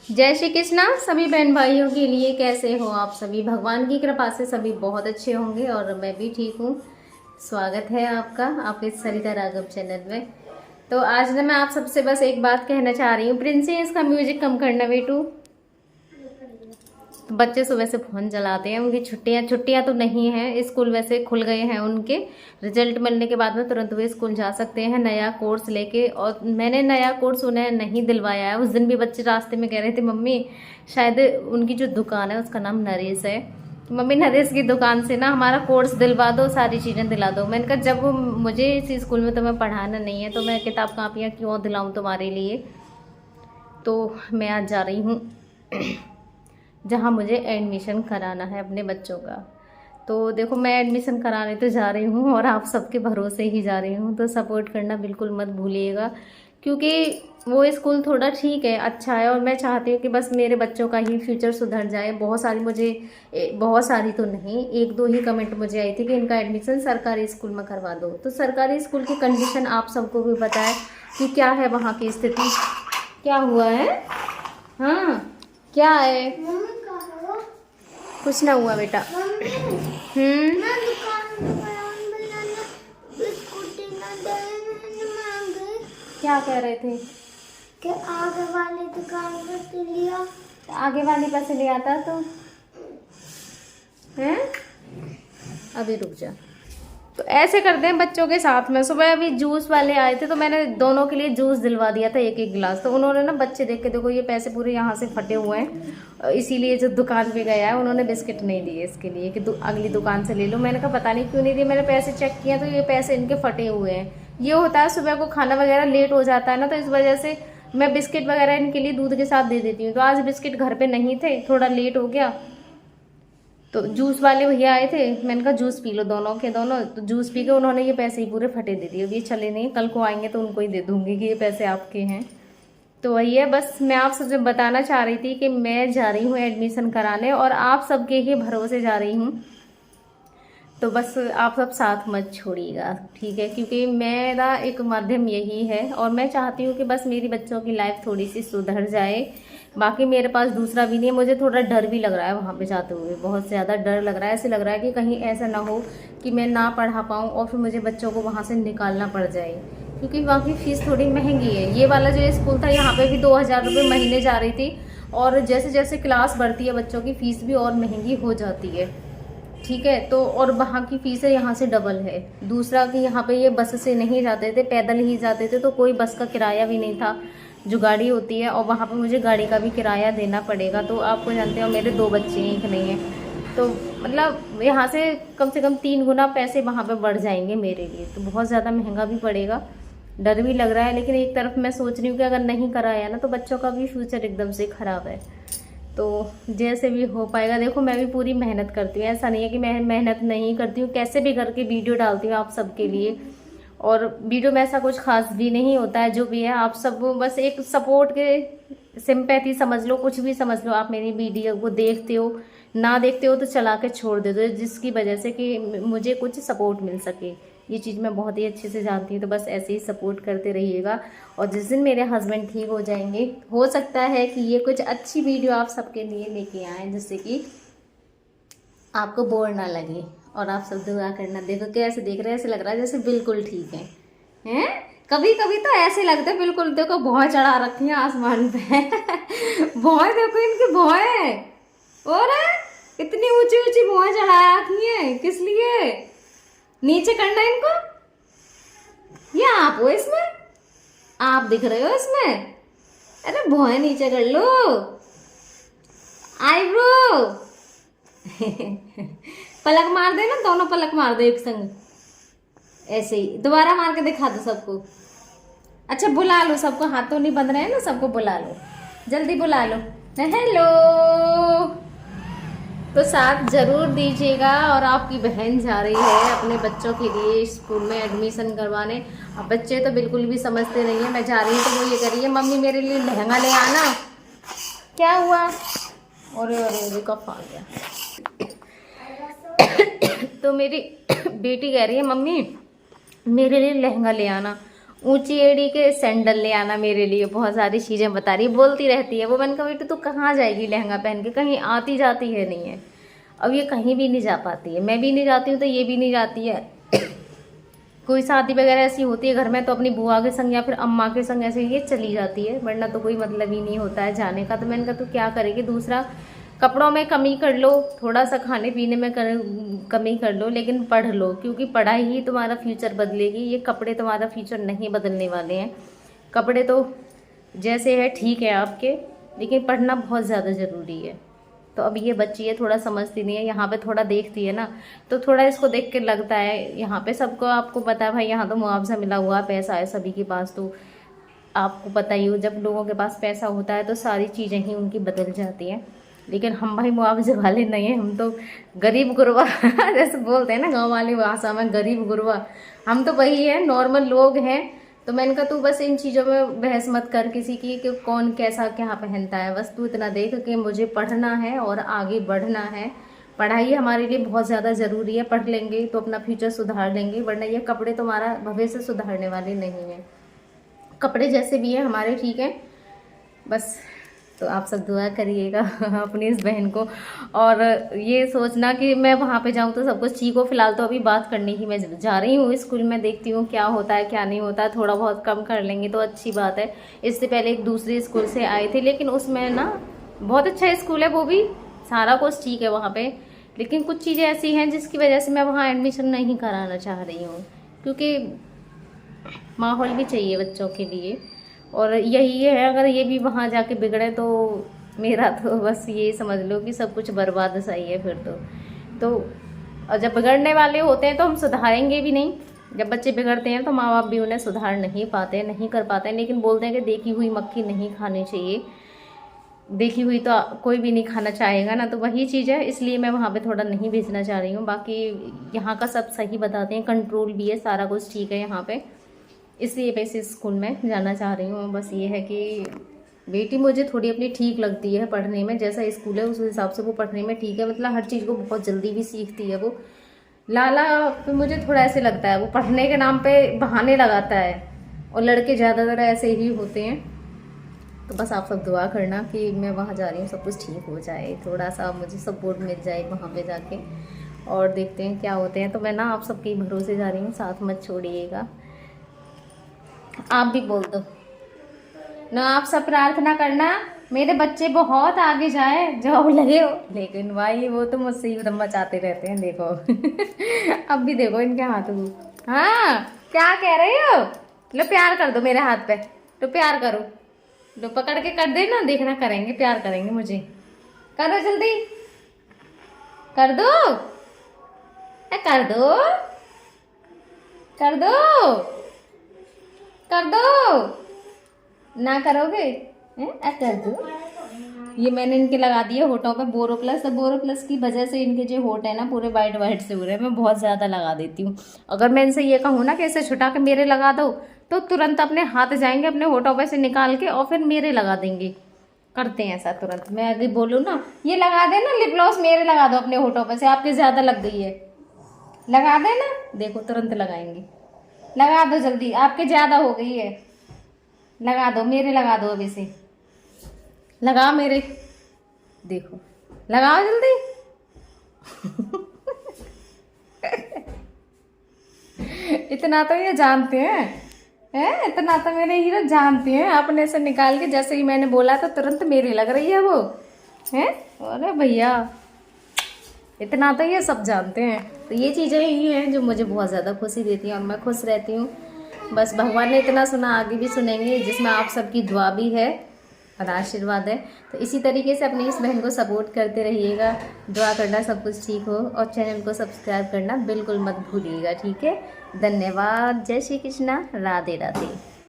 जय श्री कृष्णा सभी बहन भाइयों के लिए। कैसे हो आप सभी? भगवान की कृपा से सभी बहुत अच्छे होंगे और मैं भी ठीक हूँ। स्वागत है आपका आपके सरिता राघव चैनल में। तो आज ना मैं आप सबसे बस एक बात कहना चाह रही हूँ। प्रिंसी, इसका म्यूजिक कम करना बेटू। तो बच्चे सुबह से फ़ोन चलाते हैं। उनकी छुट्टियाँ तो नहीं हैं, स्कूल वैसे खुल गए हैं उनके। रिजल्ट मिलने के बाद में तुरंत वे स्कूल जा सकते हैं नया कोर्स लेके। और मैंने नया कोर्स उन्हें नहीं दिलवाया है। उस दिन भी बच्चे रास्ते में कह रहे थे मम्मी, शायद उनकी जो दुकान है उसका नाम नरेश है, मम्मी नरेश की दुकान से ना हमारा कोर्स दिलवा दो, सारी चीज़ें दिला दो। मैंने कहा जब मुझे इस स्कूल में तुम्हें पढ़ाना नहीं है तो मैं किताब कापियाँ क्यों दिलाऊँ तुम्हारे लिए। तो मैं आज जा रही हूँ जहाँ मुझे एडमिशन कराना है अपने बच्चों का। तो देखो, मैं एडमिशन कराने तो जा रही हूँ और आप सबके भरोसे ही जा रही हूँ, तो सपोर्ट करना बिल्कुल मत भूलिएगा। क्योंकि वो स्कूल थोड़ा ठीक है, अच्छा है, और मैं चाहती हूँ कि बस मेरे बच्चों का ही फ्यूचर सुधर जाए। बहुत सारी तो नहीं, एक दो ही कमेंट मुझे आई थी कि इनका एडमिशन सरकारी स्कूल में करवा दो। तो सरकारी स्कूल की कंडीशन आप सबको भी पता है कि क्या है वहाँ की स्थिति। क्या हुआ है? हाँ, क्या है? कुछ ना हुआ बेटा। क्या कह रहे थे कि आगे वाली दुकान पर लिया, आगे वाली पैसे ले आता तो हैं। अभी रुक जा। तो ऐसे करते हैं बच्चों के साथ में। सुबह अभी जूस वाले आए थे तो मैंने दोनों के लिए जूस दिलवा दिया था, एक एक गिलास। तो उन्होंने ना, बच्चे देख के देखो ये पैसे पूरे यहाँ से फटे हुए हैं, इसीलिए जो दुकान पे गया है उन्होंने बिस्किट नहीं दिए इसके लिए कि अगली दुकान से ले लो। मैंने कहा पता नहीं क्यों नहीं दिए। मैंने पैसे चेक किया तो ये पैसे इनके फटे हुए हैं। ये होता है सुबह को खाना वगैरह लेट हो जाता है ना, तो इस वजह से मैं बिस्किट वगैरह इनके लिए दूध के साथ दे देती हूँ। तो आज बिस्किट घर पे नहीं थे, थोड़ा लेट हो गया। तो जूस वाले भैया आए थे, मैंने कहा जूस पी लो दोनों के दोनों। तो जूस पी के उन्होंने ये पैसे ही पूरे फटे दे दिए। अब ये चले नहीं, कल को आएंगे तो उनको ही दे दूंगी कि ये पैसे आपके हैं। तो वही है, बस मैं आप सबसे बताना चाह रही थी कि मैं जा रही हूँ एडमिशन कराने और आप सबके ही भरोसे जा रही हूँ। तो बस आप सब साथ मत छोड़िएगा, ठीक है? क्योंकि मेरा एक माध्यम यही है और मैं चाहती हूँ कि बस मेरी बच्चों की लाइफ थोड़ी सी सुधर जाए। बाकी मेरे पास दूसरा भी नहीं है। मुझे थोड़ा डर भी लग रहा है वहाँ पे जाते हुए, बहुत ज़्यादा डर लग रहा है। ऐसे लग रहा है कि कहीं ऐसा ना हो कि मैं ना पढ़ा पाऊँ और फिर मुझे बच्चों को वहाँ से निकालना पड़ जाए, क्योंकि वहाँ की फ़ीस थोड़ी महंगी है। ये वाला जो स्कूल था यहाँ पे भी 2000 रुपये महीने जा रही थी, और जैसे जैसे क्लास बढ़ती है बच्चों की फ़ीस भी और महंगी हो जाती है, ठीक है? तो और वहाँ की फ़ीस यहाँ से डबल है। दूसरा कि यहाँ पे ये बस से नहीं जाते थे, पैदल ही जाते थे, तो कोई बस का किराया भी नहीं था जो गाड़ी होती है, और वहाँ पे मुझे गाड़ी का भी किराया देना पड़ेगा। तो आपको जानते हो मेरे 2 बच्चे हैं, एक नहीं है। तो मतलब यहाँ से कम 3 गुना पैसे वहाँ पे बढ़ जाएंगे मेरे लिए, तो बहुत ज़्यादा महंगा भी पड़ेगा। डर भी लग रहा है, लेकिन एक तरफ मैं सोच रही हूँ कि अगर नहीं कराया ना तो बच्चों का भी फ्यूचर एकदम से ख़राब है। तो जैसे भी हो पाएगा, देखो मैं भी पूरी मेहनत करती हूँ, ऐसा नहीं है कि मैं मेहनत नहीं करती हूँ। कैसे भी करके वीडियो डालती हूँ आप सबके लिए, और वीडियो में ऐसा कुछ खास भी नहीं होता है। जो भी है आप सब बस एक सपोर्ट के सिंपैथी समझ लो, कुछ भी समझ लो। आप मेरी वीडियो को देखते हो, ना देखते हो तो चला के छोड़ देते हो, जिसकी वजह से कि मुझे कुछ सपोर्ट मिल सके। ये चीज़ मैं बहुत ही अच्छे से जानती हूँ। तो बस ऐसे ही सपोर्ट करते रहिएगा। और जिस दिन मेरे हस्बैंड ठीक हो जाएंगे, हो सकता है कि ये कुछ अच्छी वीडियो आप सबके लिए लेके आएँ, जिससे कि आपको बोर ना लगे। और आप सब दुआ करना। देखो कैसे देख रहे हैं, ऐसे लग रहा है जैसे बिल्कुल ठीक है, हैं? कभी कभी तो ऐसे लगता है बिल्कुल, देखो भौं चढ़ा रखी है आसमान पे भौं देखो इनकी भौं, और इतनी ऊंची ऊंची भौं चढ़ा रखी है, किस लिए? नीचे करना इनको, या आप हो इसमें, आप दिख रहे हो इसमें? अरे भौं नीचे कर लो, आईब्रो पलक मार दे ना, दोनों पलक मार दो एक संग, ऐसे ही दोबारा मार के दिखा दो सबको। अच्छा बुला लो सबको, हाथ तो नहीं बंद रहे हैं ना, सबको बुला लो, जल्दी बुला लो। हेलो, तो साथ जरूर दीजिएगा। और आपकी बहन जा रही है अपने बच्चों के लिए स्कूल में एडमिशन करवाने। अब बच्चे तो बिल्कुल भी समझते नहीं है। मैं जा रही हूँ तो वो ये कह रही है मम्मी मेरे लिए लहंगा ले आना। क्या हुआ? और कफ आ गया तो मेरी बेटी कह रही है मम्मी मेरे लिए लहंगा ले आना। ऊंची एड़ी के सैंडल ले आना मेरे लिए, बहुत सारी चीज़ें बता रही, बोलती रहती है वो। मैंने कहा बेटी तू कहाँ जाएगी लहंगा पहन के, कहीं आती जाती है नहीं है। अब ये कहीं भी नहीं जा पाती है, मैं भी नहीं जाती हूँ तो ये भी नहीं जाती है। कोई शादी वगैरह ऐसी होती है घर में तो अपनी बुआ के संग या फिर अम्मा के संग ऐसे ये चली जाती है, वरना तो कोई मतलब ही नहीं होता है जाने का। तो मैंने कहा तू क्या करेगी, दूसरा कपड़ों में कमी कर लो, थोड़ा सा खाने पीने में कमी कर लो, लेकिन पढ़ लो, क्योंकि पढ़ाई ही तुम्हारा फ्यूचर बदलेगी। ये कपड़े तुम्हारा फ्यूचर नहीं बदलने वाले हैं। कपड़े तो जैसे है ठीक है आपके, लेकिन पढ़ना बहुत ज़्यादा ज़रूरी है। तो अब ये बच्ची है, थोड़ा समझती नहीं है, यहाँ पे थोड़ा देखती है ना, तो थोड़ा इसको देख के लगता है यहाँ पे सबको, आपको पता है भाई यहाँ तो मुआवजा मिला हुआ है, पैसा है सभी के पास। तो आपको पता ही हो जब लोगों के पास पैसा होता है तो सारी चीज़ें ही उनकी बदल जाती हैं। लेकिन हम भाई मुआवजे वाले नहीं हैं, हम तो गरीब गुरबा जैसे बोलते हैं ना गाँव वाली भाषा में, गरीब गुरबा, हम तो वही है, नॉर्मल लोग हैं। तो मैंने कहा तू बस इन चीज़ों में बहस मत कर किसी की कि कौन कैसा क्या पहनता है, बस तू इतना देख कि मुझे पढ़ना है और आगे बढ़ना है। पढ़ाई हमारे लिए बहुत ज़्यादा ज़रूरी है, पढ़ लेंगे तो अपना फ्यूचर सुधार लेंगे, वरना ये कपड़े तुम्हारा भविष्य सुधारने वाले नहीं हैं। कपड़े जैसे भी हैं हमारे ठीक हैं बस। तो आप सब दुआ करिएगा अपनी इस बहन को, और ये सोचना कि मैं वहाँ पे जाऊँ तो सब कुछ ठीक हो। फिलहाल तो अभी बात करने ही मैं जा रही हूँ स्कूल में, देखती हूँ क्या होता है क्या नहीं होता है, थोड़ा बहुत कम कर लेंगे तो अच्छी बात है। इससे पहले एक दूसरे स्कूल से आए थे, लेकिन उसमें ना बहुत अच्छा स्कूल है, वो भी सारा कुछ ठीक है वहाँ पर, लेकिन कुछ चीज़ें ऐसी हैं जिसकी वजह से मैं वहाँ एडमिशन नहीं कराना चाह रही हूँ, क्योंकि माहौल भी चाहिए बच्चों के लिए। और यही है, अगर ये भी वहाँ जाके बिगड़े तो मेरा तो बस ये समझ लो कि सब कुछ बर्बाद सा ही है फिर तो और जब बिगड़ने वाले होते हैं तो हम सुधारेंगे भी नहीं। जब बच्चे बिगड़ते हैं तो माँ बाप भी उन्हें सुधार नहीं पाते, नहीं कर पाते हैं, लेकिन बोलते हैं कि देखी हुई मक्खी नहीं खानी चाहिए, देखी हुई तो कोई भी नहीं खाना चाहेगा ना। तो वही चीज़ है, इसलिए मैं वहाँ पे थोड़ा नहीं भेजना चाह रही हूँ। बाकी यहाँ का सब सही बताते हैं, कंट्रोल भी है, सारा कुछ ठीक है यहाँ पे, इसलिए मैं इस स्कूल में जाना चाह रही हूँ। बस ये है कि बेटी मुझे थोड़ी अपनी ठीक लगती है पढ़ने में, जैसा स्कूल है उस हिसाब से वो पढ़ने में ठीक है, मतलब हर चीज़ को बहुत जल्दी भी सीखती है वो। लाला तो मुझे थोड़ा ऐसे लगता है वो पढ़ने के नाम पे बहाने लगाता है, और लड़के ज़्यादातर ऐसे ही होते हैं। तो बस आप सब दुआ करना कि मैं वहाँ जा रही हूँ सब कुछ ठीक हो जाए, थोड़ा सा मुझे सपोर्ट मिल जाए वहाँ पे जाके, और देखते हैं क्या होते हैं। तो मैं ना आप सबके भरोसे जा रही हूँ, साथ मत छोड़िएगा। आप भी बोल दो ना, आप सब प्रार्थना करना मेरे बच्चे बहुत आगे जाए, जॉब लगे हो। लेकिन भाई वो तो मुझसे ही दम मचाते रहते हैं, देखो अब भी देखो इनके हाथ में। हाँ क्या कह रहे हो, लो प्यार कर दो मेरे हाथ पे, तो प्यार करो, लो पकड़ के कर देना, देखना करेंगे, प्यार करेंगे मुझे, करो जल्दी कर दो, कर दो कर दो कर दो, ना करोगे कर दो। ये मैंने इनके लगा दिए होठों पे बोरोप्लस, तो बोरोप्लस की वजह से इनके जो होठ है ना पूरे वाइट वाइट से हो रहे हैं। मैं बहुत ज़्यादा लगा देती हूँ, अगर मैं इनसे ये कहूँ ना कि इसे छुटा के मेरे लगा दो तो तुरंत अपने हाथ जाएंगे अपने होठों पे से निकाल के और फिर मेरे लगा देंगे, करते हैं ऐसा तुरंत। मैं अगर बोलूँ ना ये लगा देना लिप ग्लॉस, मेरे लगा दो अपने होठों पे से, आपके ज़्यादा लग गई है, लगा देना, देखो तुरंत लगाएंगे, लगा दो जल्दी, आपके ज़्यादा हो गई है, लगा दो मेरे, लगा दो अभी से, लगाओ मेरे, देखो लगाओ जल्दी इतना तो ये जानते हैं, इतना तो मेरे हीरो जानते हैं, अपने से निकाल के जैसे ही मैंने बोला तो तुरंत मेरी लग रही है वो है। अरे भैया इतना तो ये सब जानते हैं। तो ये चीज़ें ही हैं जो मुझे बहुत ज़्यादा खुशी देती हैं और मैं खुश रहती हूँ। बस भगवान ने इतना सुना, आगे भी सुनेंगे, जिसमें आप सबकी दुआ भी है और आशीर्वाद है। तो इसी तरीके से अपनी इस बहन को सपोर्ट करते रहिएगा, दुआ करना सब कुछ ठीक हो, और चैनल को सब्सक्राइब करना बिल्कुल मत भूलिएगा, ठीक है। धन्यवाद, जय श्री कृष्णा, राधे राधे।